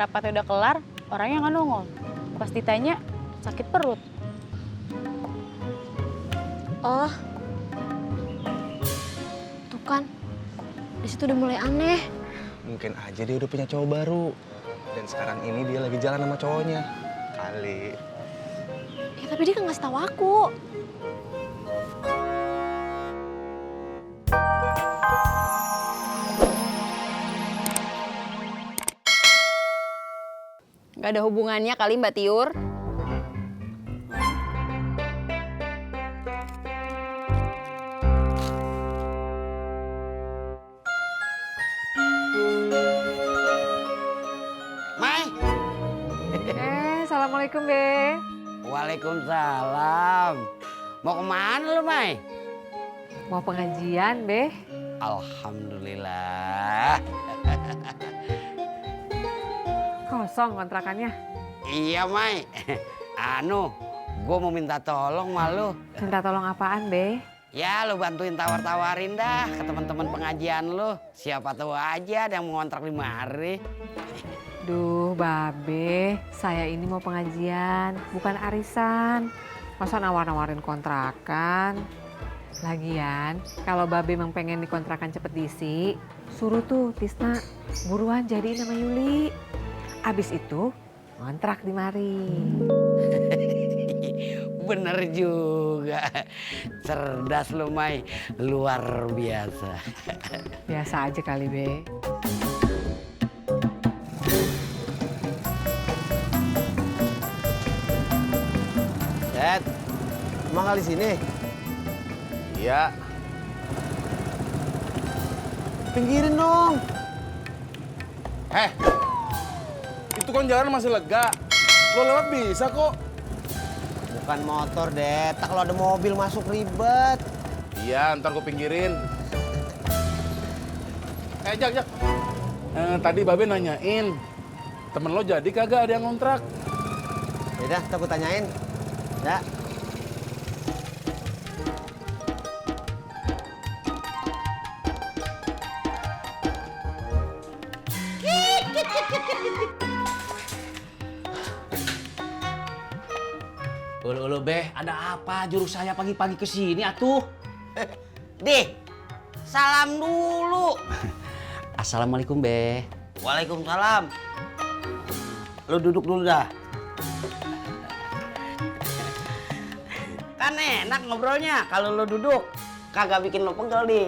rapatnya udah kelar, orangnya nggak nongol. Pas ditanya, sakit perut. Oh, tuh kan, di situ udah mulai aneh. Mungkin aja dia udah punya cowok baru. Dan sekarang ini dia lagi jalan sama cowoknya. Kali. Ya tapi dia kan ngasih tahu aku. Gak ada hubungannya kali Mbak Tiur. Mai. Assalamualaikum, Be. Waalaikumsalam. Mau kemana lu, Mai? Mau pengajian, Be. Alhamdulillah. Kosong kontrakannya. Iya, Mai. Gue mau minta tolong sama lu. Minta tolong apaan, Be? Ya, lu bantuin tawar-tawarin dah ke teman-teman pengajian lu. Siapa tahu aja ada yang mau ngontrak 5 hari. Duh, Babe, saya ini mau pengajian, bukan arisan. Masa nawar-nawarin kontrakan? Lagian, kalau Babe emang pengen dikontrakan cepet diisi, suruh tuh Tisna buruan jadiin sama Yuli. Abis itu, ngontrak di mari. Bener juga. Cerdas lu, Mai. Luar biasa. Biasa aja kali, Be. Dad, emang kali sini? Iya. Pinggirin dong. Itu kan jalan masih lega. Lo lewat bisa kok. Bukan motor, Dad. Kalau ada mobil masuk ribet. Iya, ntar gue pinggirin. Jak. Tadi Babe nanyain, temen lo jadi kagak ada yang ngontrak? Yaudah, ntar gue tanyain. Ya. Ulu Beh, ada apa jurus saya pagi-pagi kesini atuh? Dih, salam dulu. Assalamualaikum, Beh. Waalaikumsalam. Lu duduk dulu dah. Kan enak ngobrolnya kalau lu duduk. Kagak bikin lu pegel, Di.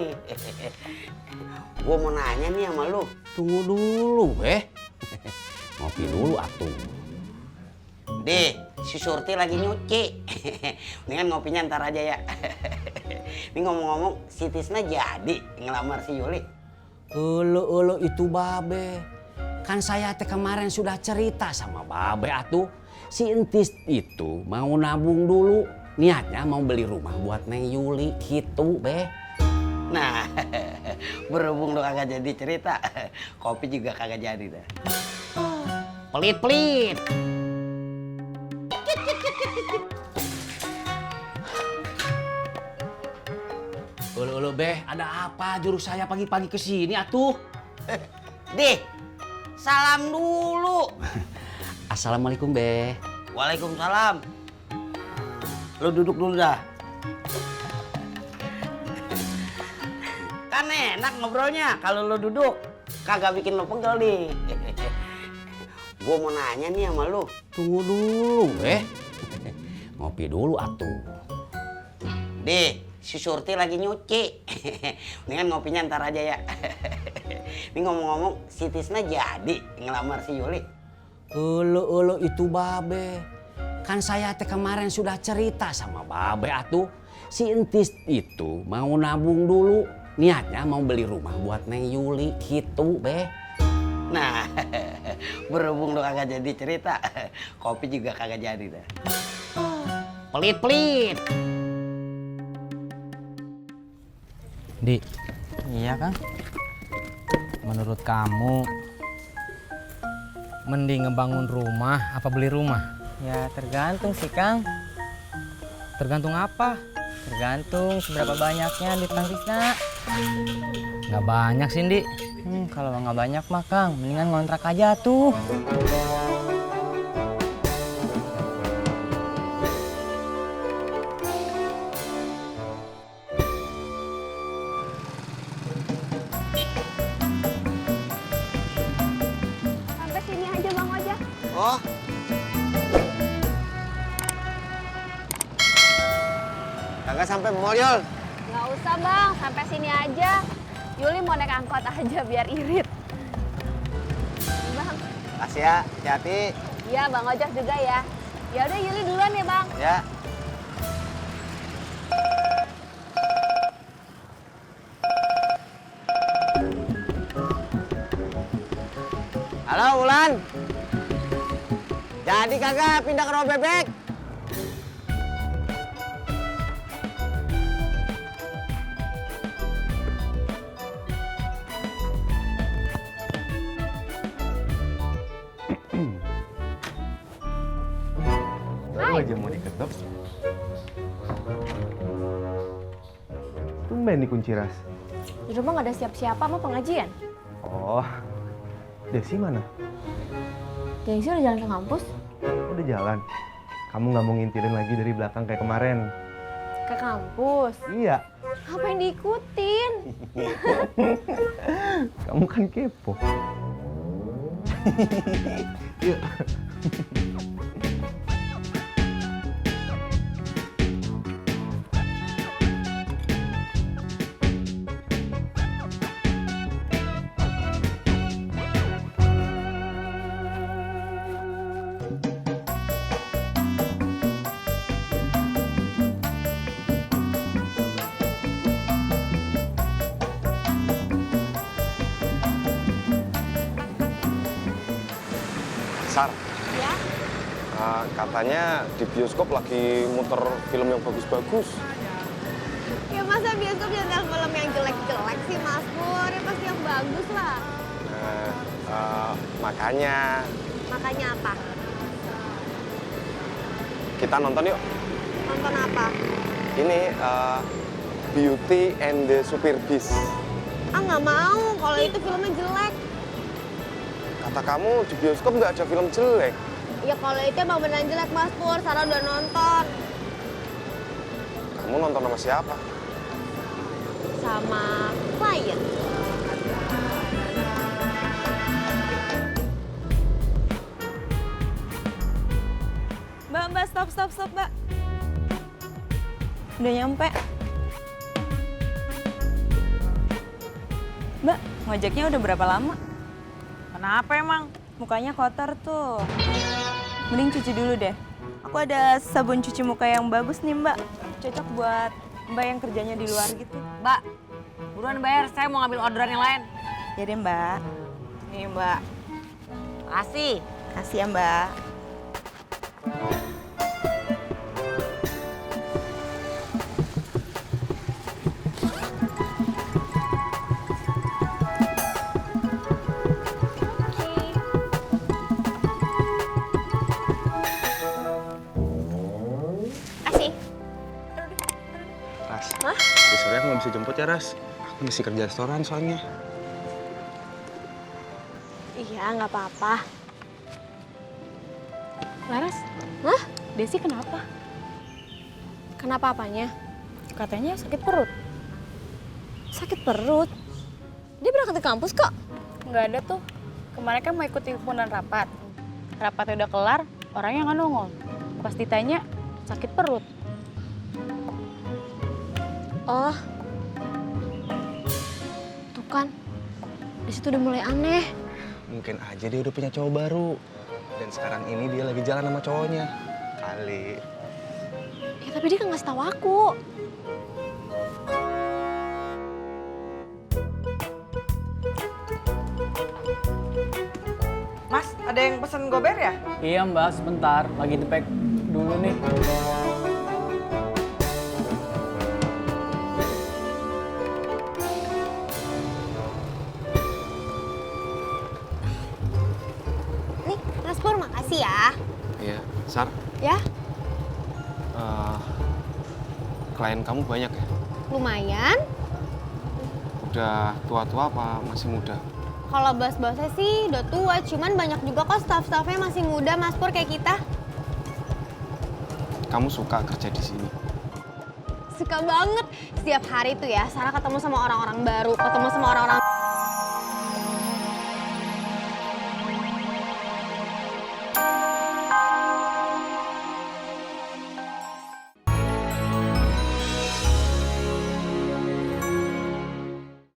Gua mau nanya nih sama lu. Tunggu dulu, Beh. Ngopi dulu atuh. Di, si Surti lagi nyuci. Mendingan ngopinya ntar aja ya. Ini ngomong-ngomong, si Tisna jadi ngelamar si Yuli. Ulu itu Babe. Kan saya teh kemarin sudah cerita sama Babe atuh. Si Entis itu mau nabung dulu. Niatnya mau beli rumah buat Neng Yuli gitu, Be. Nah, berhubung lu kagak jadi cerita, kopi juga kagak jadi dah. Pelit-pelit. Ulu Beh, ada apa jurus saya pagi-pagi kesini atuh? Dih, salam dulu. Assalamualaikum, Beh. Waalaikumsalam. Lu duduk dulu dah. Kan enak ngobrolnya kalau lu duduk. Kagak bikin lu pegel, Di. Gua mau nanya nih sama lu. Tunggu dulu, Beh. Ngopi dulu atuh. Di, si Surti lagi nyuci. Mendingan ngopinya ntar aja ya. Ini ngomong-ngomong, si Tisna jadi ngelamar si Yuli. Ulu itu Babe. Kan saya teh kemarin sudah cerita sama Babe atuh. Si Entis itu mau nabung dulu. Niatnya mau beli rumah buat Neng Yuli gitu, Be. Nah, berhubung lu kagak jadi cerita, kopi juga kagak jadi dah. Pelit-pelit. Di, iya Kang. Menurut kamu mending ngebangun rumah apa beli rumah? Ya tergantung sih Kang. Tergantung apa? Tergantung seberapa banyaknya di Kang Tisna. Nggak banyak sih, Di. Kalau nggak banyak mah Kang, mendingan ngontrak aja tuh. Sampai sini aja Bang Ojek. Oh, kagak sampai mall, Yul. Nggak usah Bang, sampai sini aja. Yuli mau naik angkot aja biar irit. Bang, Kasih ya, hati-hati. iya Bang Ojek juga ya. Ya udah Yuli duluan ya Bang. Ya. Halo, Wulan. Jadi kagak pindah ke Rawa Bebek? Baru aja mau diketok. Tumben nih kunci ras. Di rumah nggak ada siapa-siapa mau pengajian. Oh, Desi mana? Gengsi udah jalan ke kampus. Udah jalan. Kamu nggak mau ngintilin lagi dari belakang kayak kemarin? Ke kampus. Iya. Apa yang diikutin? Kamu kan kepo. Yuk. Sar, Ya. katanya di bioskop lagi muter film yang bagus-bagus. Ya masa bioskop nyetel film yang jelek-jelek sih Mas Pur? Ya pasti yang bagus lah. Makanya Makanya apa? kita nonton yuk. Nonton apa? Ini Beauty and the Supir Beast. Ah nggak mau, kalau itu filmnya jelek. Kata kamu di bioskop nggak ada film jelek. Ya kalau itu emang beneran jelek Mas Pur, Sarah udah nonton. Kamu nonton sama siapa? Sama klien. Mbak, stop, Mbak. Udah nyampe. Mbak, ngojeknya udah berapa lama? Kenapa emang? Mukanya kotor tuh. Mending cuci dulu deh. Aku ada sabun cuci muka yang bagus nih, Mbak. Cocok buat Mbak yang kerjanya di luar gitu. Mbak, buruan bayar, saya mau ngambil orderan yang lain. Ya deh, Mbak. Nih, Mbak. Kasih. Kasih ya, Mbak. Asih. Ras. Hah? Di sore aku nggak bisa jemput ya, Ras. Aku mesti kerja restoran soalnya. Iya, nggak apa-apa. Laras, Hah? Desi kenapa? Kenapa apanya? Katanya sakit perut. Sakit perut. Dia berangkat ke kampus kok. Nggak ada tuh. Kemarin kan mau ikut himpunan rapat. Rapatnya udah kelar, orangnya nggak nongol. Pas ditanya, sakit perut. Oh. Tuh kan. Di situ udah mulai aneh. Mungkin aja dia udah punya cowok baru. Dan sekarang ini dia lagi jalan sama cowoknya. Kali. Ya tapi dia kan ngasih tahu aku. Mas, ada yang pesen gober ya? Iya Mbak, sebentar. Lagi di-pack dulu nih. Nih, Mas Pur, makasih ya. Iya, Sar. Ya? klien kamu banyak ya? Lumayan. Udah tua-tua apa masih muda? Kalau bos-bosnya sih udah tua, cuman banyak juga kok staff-staffnya masih muda, Mas Pur, kayak kita. Kamu suka kerja di sini? Suka banget. Setiap hari tuh ya, Sarah ketemu sama orang-orang baru, ketemu sama orang-orang